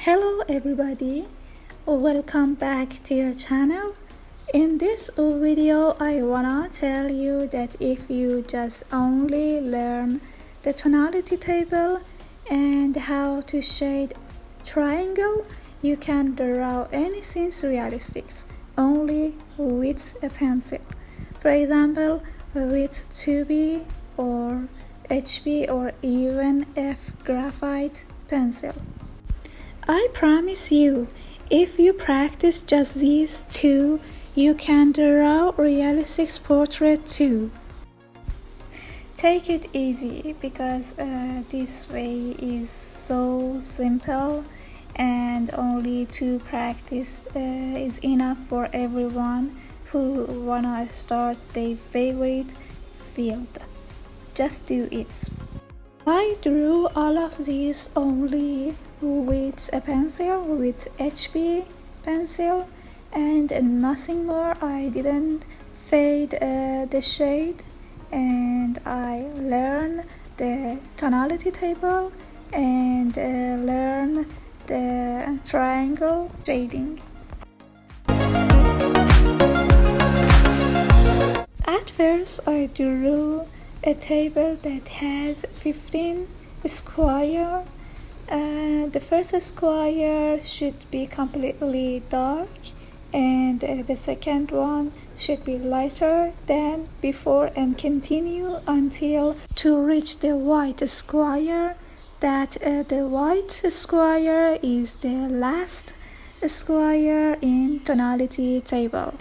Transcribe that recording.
Hello everybody, welcome back to your channel. In this video I wanna tell you that if you just only learn the tonality table and how to shade triangle, you can draw anything realistic only with a pencil. For example, with 2B or HB or even F graphite pencil. I promise you, if you practice just these two, you can draw realistic portrait too. Take it easy because this way is so simple and only to practice is enough for everyone who wanna start their favorite field. Just do it. I drew all of these only with a pencil, with HB pencil, and nothing more. I didn't fade the shade, and I learned the tonality table and learn the triangle shading. At first I drew a table that has 15 square. The first square should be completely dark and the second one should be lighter than before and continue until to reach the white square. That the white square is the last square in tonality table.